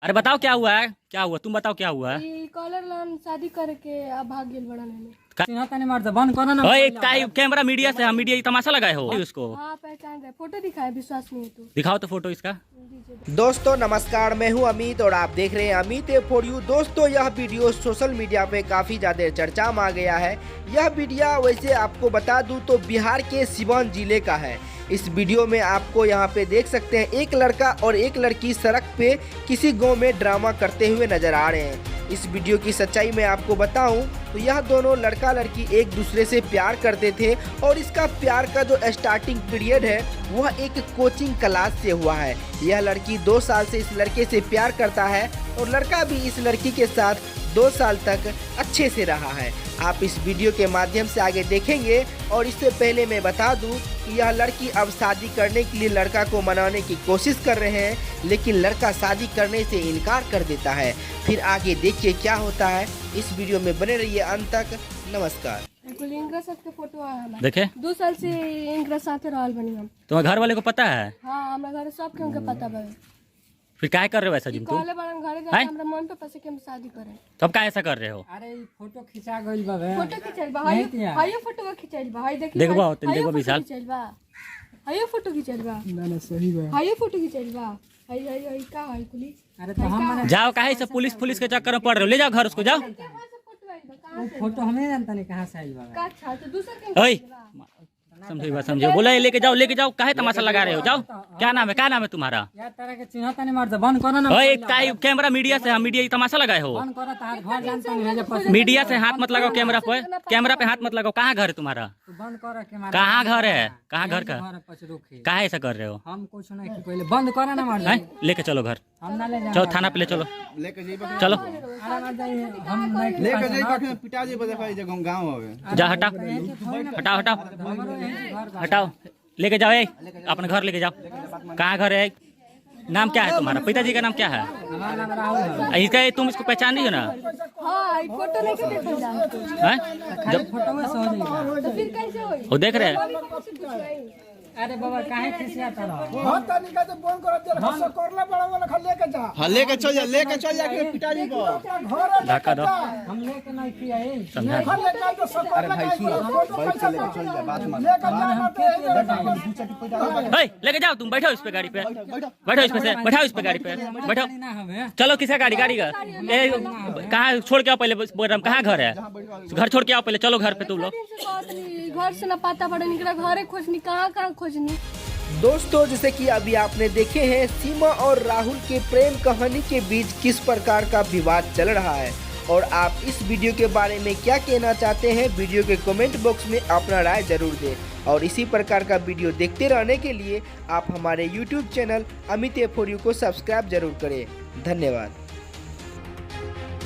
अरे बताओ क्या हुआ है, क्या हुआ, तुम बताओ क्या हुआ है। कॉलर लान शादी करके अब भाग गेल बड़ा बंद करो ना। ओए कैमरा मीडिया से, हम मीडिया ये तमाशा लगाए हो उसको। हाँ पहचान रहे, फोटो दिखाए, विश्वास नहीं है तो दिखाओ तो फोटो इसका। दोस्तों नमस्कार, मैं हूं अमित और आप देख रहे हैं अमित फॉर यू। दोस्तों यह वीडियो सोशल मीडिया पे काफ़ी ज़्यादा चर्चा में आ गया है। यह वीडियो वैसे आपको बता दूं तो बिहार के सिवान जिले का है। इस वीडियो में आपको यहां पे देख सकते हैं एक लड़का और एक लड़की सड़क पे किसी गांव में ड्रामा करते हुए नजर आ रहे हैं। इस वीडियो की सच्चाई मैं आपको बताऊं तो यह दोनों लड़का लड़की एक दूसरे से प्यार करते थे और इसका प्यार का जो स्टार्टिंग पीरियड है वह एक कोचिंग क्लास से हुआ है। यह लड़की 2 साल से इस लड़के से प्यार करता है और लड़का भी इस लड़की के साथ 2 साल तक अच्छे से रहा है। आप इस वीडियो के माध्यम से आगे देखेंगे। और इससे पहले मैं बता दूं कि यह लड़की अब शादी करने के लिए लड़का को मनाने की कोशिश कर रहे हैं, लेकिन लड़का शादी करने से इनकार कर देता है। फिर आगे देखिए क्या होता है। इस वीडियो में बने रहिए अंत तक। नमस्कार। फोटो है देखे 2 साल से इनके साथ रहल बनी हम। तुम्हारे घर वाले को पता है? हाँ हमारे घर सब के उनके पता बा। फिर क्या कर रहे हो ऐसा जिम तुम? कहले बड़न घरे जा हमरा मन पे पसे के हम शादी करें। तब क्या ऐसा कर रहे हो? अरे फोटो खिंचा गइल बा बे। फोटो खिंचल बा, हायो फोटो खिंचल बा, हाय देखी देखबो देखबो विशाल, हायो फोटो खिंचल बा। ना सही बा, हायो फोटो खिंचल बा। हाय हाय हाय का हाय पुलिस। अरे तो हम जाओ काहे सब पुलिस के चक्कर में पड़ रहे हो, ले जाओ घर उसको, जाओ। वो फोटो हमें जानता नहीं कहां से आइल बा। का अच्छा तो दूसरा के ओए समझो बात समझो, बोला लेके जाओ काहे तमाशा लगा रहे हो, जाओ। क्या नाम है तुम्हारा? यार तरह के चिन्हता नहीं मारता, बंद करो ना। ओए कैमरा मीडिया से, हम मीडिया ये तमाशा लगाए हो। बंद करो, तार घर जानता नहीं है जब मीडिया से हाथ मत लगाओ, कैमरा पे हाथ मत लगाओ। कहाँ घर है तुम्हारा? तो बंद करो के मार। कहाँ घर है, कहाँ घर का? घर पछ रोके। काहे ऐसा कर रहे हो? हम कुछ नहीं की पहले बंद करो ना मार। लेके चलो घर, हम ना ले जा। चलो थाना पे ले चलो, चलो आराम जाइए। हम नहीं लेके जाई पिटा जे बजा जे गांव होवे। जा हटाओ, लेके जाओ, अपने घर लेके जाओ। कहाँ घर है? नाम क्या है तुम्हारा? पिताजी का नाम क्या है? हमारा नाम राहुल है। इसका तुम इसको पहचान रही हो ना? हां फोटो नहीं के देखल जा। हैं जब फोटो में सो जाएगा तो फिर कैसे होई? वो देख रहे हैं। अरे बाबा काहे खिसियाता रहो? हां तनी का तो फोन कर दे हस करला बड़ा वाला खा लेके जा। हां लेके चल जा के पिटा जी को धक्का दो, हम लेके नहीं किया है। समझा? लेके तो सब अरे भाई सुनो भाई चले चल जा बात मत लेके जाओ, तुम बैठो इस पे गाड़ी पे, बैठो इस पे से, बैठाओ इस पे गाड़ी पे, बैठो। ना हमें चलो किसका गाड़ी का कहाँ छोड़ के आओ पहले, कहाँ घर है? घर छोड़ के आओ पहले, चलो घर पे तुम लोग। घर से ना पता पड़े, निकला घरे खोजनी, कहाँ खोजनी। दोस्तों जैसे कि अभी आपने देखे हैं सीमा और राहुल के प्रेम कहानी के बीच किस प्रकार का विवाद चल रहा है, और आप इस वीडियो के बारे में क्या कहना चाहते हैं वीडियो के कमेंट बॉक्स में अपना राय जरूर दें। और इसी प्रकार का वीडियो देखते रहने के लिए आप हमारे YouTube channel Amit for you को सब्सक्राइब जरूर करें। धन्यवाद।